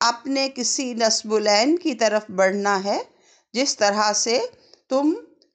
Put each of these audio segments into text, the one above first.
اپنے کسی نصب العین کی طرف بڑھنا ہے، جس طرح سے تم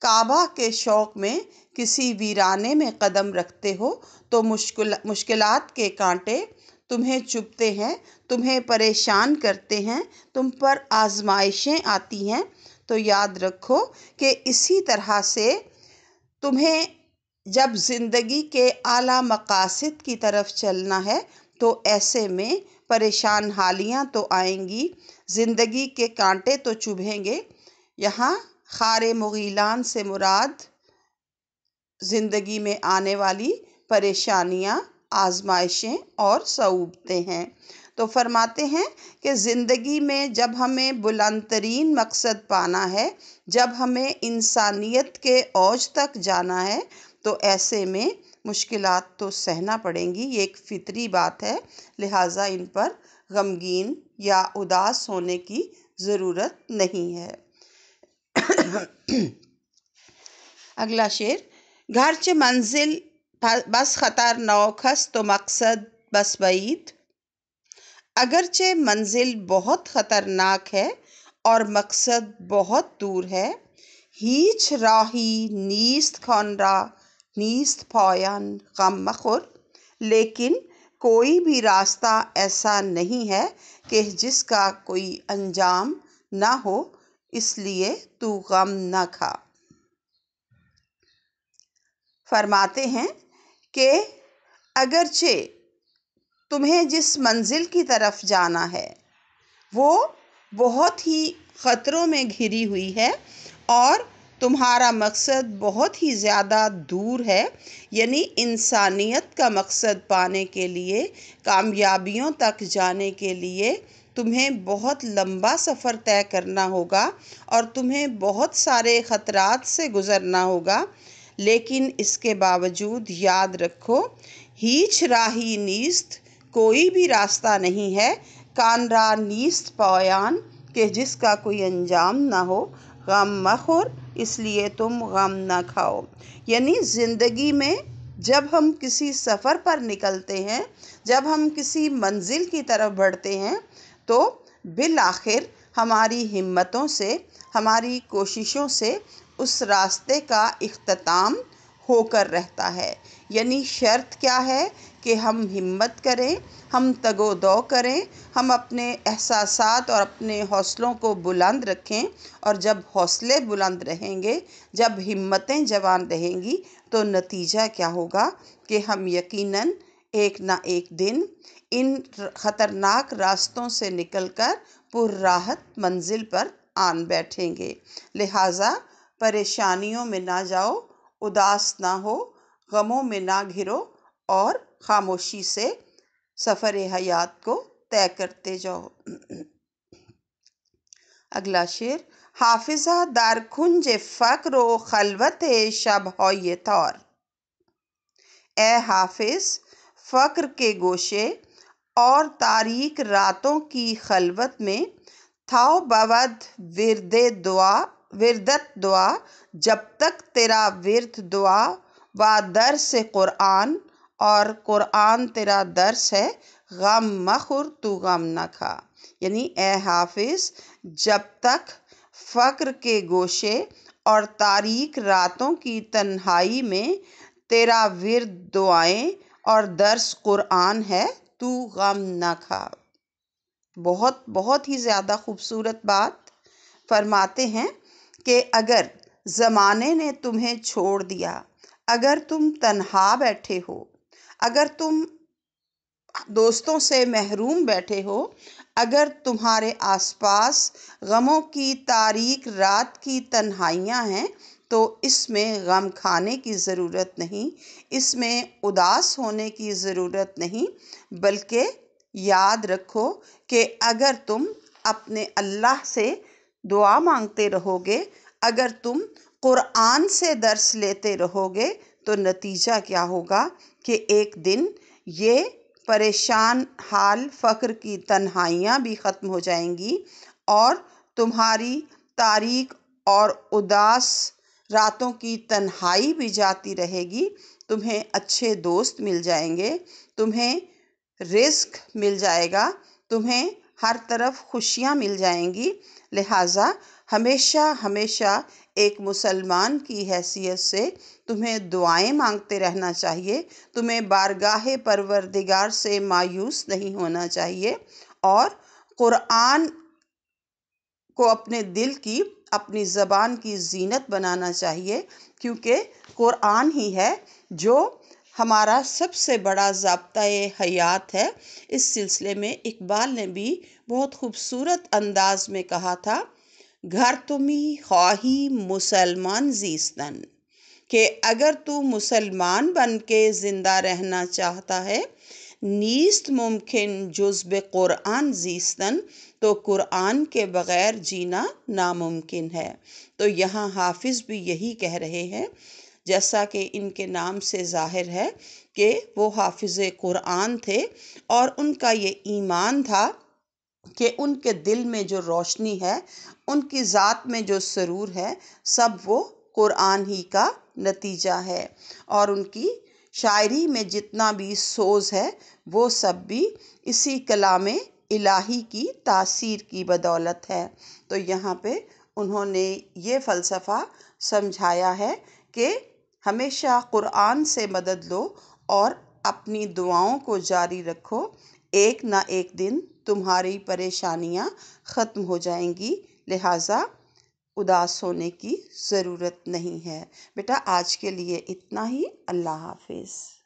کعبہ کے شوق میں کسی ویرانے میں قدم رکھتے ہو تو مشکلات کے کانٹے تمہیں چبھتے ہیں، تمہیں پریشان کرتے ہیں، تم پر آزمائشیں آتی ہیں، تو یاد رکھو کہ اسی طرح سے تمہیں جب زندگی کے اعلیٰ مقاصد کی طرف چلنا ہے تو ایسے میں پریشان حالیاں تو آئیں گی، زندگی کے کانٹے تو چبھیں گے۔ یہاں خار مغیلان سے مراد زندگی میں آنے والی پریشانیاں، آزمائشیں اور صعوبتیں ہیں۔ تو فرماتے ہیں کہ زندگی میں جب ہمیں بلند ترین مقصد پانا ہے، جب ہمیں انسانیت کے اوج تک جانا ہے، تو ایسے میں مشکلات تو سہنا پڑیں گی، یہ ایک فطری بات ہے، لہٰذا ان پر غمگین یا اداس ہونے کی ضرورت نہیں ہے۔ اگلا شعر: گرچہ منزل بس خطرناک است تو مقصد بس بعید۔ اگرچہ منزل بہت خطرناک ہے اور مقصد بہت دور ہے، ہیچ راہی نیست کان را نیست پایان غم مخور، لیکن کوئی بھی راستہ ایسا نہیں ہے کہ جس کا کوئی انجام نہ ہو، اس لیے تو غم نہ کھا۔ فرماتے ہیں کہ اگرچہ تمہیں جس منزل کی طرف جانا ہے وہ بہت ہی خطروں میں گھری ہوئی ہے اور تمہارا مقصد بہت ہی زیادہ دور ہے، یعنی انسانیت کا مقصد پانے کے لیے، کامیابیوں تک جانے کے لیے تمہیں بہت لمبا سفر طے کرنا ہوگا اور تمہیں بہت سارے خطرات سے گزرنا ہوگا، لیکن اس کے باوجود یاد رکھو، ہیچ راہی نیست، کوئی بھی راستہ نہیں ہے، کان را نیست پایان، کہ جس کا کوئی انجام نہ ہو، غم مخور، اس لیے تم غم نہ کھاؤ۔ یعنی زندگی میں جب ہم کسی سفر پر نکلتے ہیں، جب ہم کسی منزل کی طرف بڑھتے ہیں تو بالآخر ہماری ہمتوں سے، ہماری کوششوں سے اس راستے کا اختتام ہو کر رہتا ہے۔ یعنی شرط کیا ہے کہ ہم ہمت کریں، ہم تگ و دو کریں، ہم اپنے احساسات اور اپنے حوصلوں کو بلند رکھیں، اور جب حوصلے بلند رہیں گے، جب ہمتیں جوان رہیں گی تو نتیجہ کیا ہوگا کہ ہم یقیناً ایک نہ ایک دن ان خطرناک راستوں سے نکل کر پر راحت منزل پر آن بیٹھیں گے۔ لہٰذا پریشانیوں میں نہ جاؤ، اداس نہ ہو، غموں میں نہ گھرو اور خاموشی سے سفر حیات کو طے کرتے جاؤ۔ اگلا شعر: حافظہ در کنج فقر و خلوت شب های تار۔ اے حافظ، فقر کے گوشے اور تاریک راتوں کی خلوت میں تھاؤ بود وردت دعا، جب تک تیرا ورد دعا و درس قرآن اور قرآن تیرا درس ہے، غم مخور، تو غم نہ کھا۔ یعنی اے حافظ، جب تک فقر کے گوشے اور تاریک راتوں کی تنہائی میں تیرا ورد دعائیں اور درس قرآن ہے، تو غم نہ کھا۔ بہت بہت ہی زیادہ خوبصورت بات فرماتے ہیں کہ اگر زمانے نے تمہیں چھوڑ دیا، اگر تم تنہا بیٹھے ہو، اگر تم دوستوں سے محروم بیٹھے ہو، اگر تمہارے آس پاس غموں کی تاریک رات کی تنہائیاں ہیں، تو اس میں غم کھانے کی ضرورت نہیں، اس میں اداس ہونے کی ضرورت نہیں، بلکہ یاد رکھو کہ اگر تم اپنے اللہ سے دعا مانگتے رہو گے، اگر تم قرآن سے درس لیتے رہو گے، تو نتیجہ کیا ہوگا کہ ایک دن یہ پریشان حال فقر کی تنہائیاں بھی ختم ہو جائیں گی اور تمہاری تاریک اور اداس راتوں کی تنہائی بھی جاتی رہے گی، تمہیں اچھے دوست مل جائیں گے، تمہیں رزق مل جائے گا، تمہیں ہر طرف خوشیاں مل جائیں گی۔ لہٰذا ہمیشہ ہمیشہ ایک مسلمان کی حیثیت سے تمہیں دعائیں مانگتے رہنا چاہیے، تمہیں بارگاہ پروردگار سے مایوس نہیں ہونا چاہیے، اور قرآن کو اپنے دل کی، اپنی زبان کی زینت بنانا چاہیے، کیونکہ قرآن ہی ہے جو ہمارا سب سے بڑا ضابطۂ حیات ہے۔ اس سلسلے میں اقبال نے بھی بہت خوبصورت انداز میں کہا تھا، گھر تمی خواہی مسلمان زیستن، کہ اگر تو مسلمان بن کے زندہ رہنا چاہتا ہے، نیست ممکن جز قرآن زیستن، تو قرآن کے بغیر جینا ناممکن ہے۔ تو یہاں حافظ بھی یہی کہہ رہے ہیں، جیسا کہ ان کے نام سے ظاہر ہے کہ وہ حافظ قرآن تھے، اور ان کا یہ ایمان تھا کہ ان کے دل میں جو روشنی ہے، ان کی ذات میں جو سرور ہے، سب وہ قرآن ہی کا نتیجہ ہے، اور ان کی شاعری میں جتنا بھی سوز ہے وہ سب بھی اسی کلام الہی کی تاثیر کی بدولت ہے۔ تو یہاں پہ انہوں نے یہ فلسفہ سمجھایا ہے کہ ہمیشہ قرآن سے مدد لو اور اپنی دعاؤں کو جاری رکھو، ایک نہ ایک دن تمہاری پریشانیاں ختم ہو جائیں گی، لہٰذا اداس ہونے کی ضرورت نہیں ہے۔ بیٹا آج کے لیے اتنا ہی، اللہ حافظ۔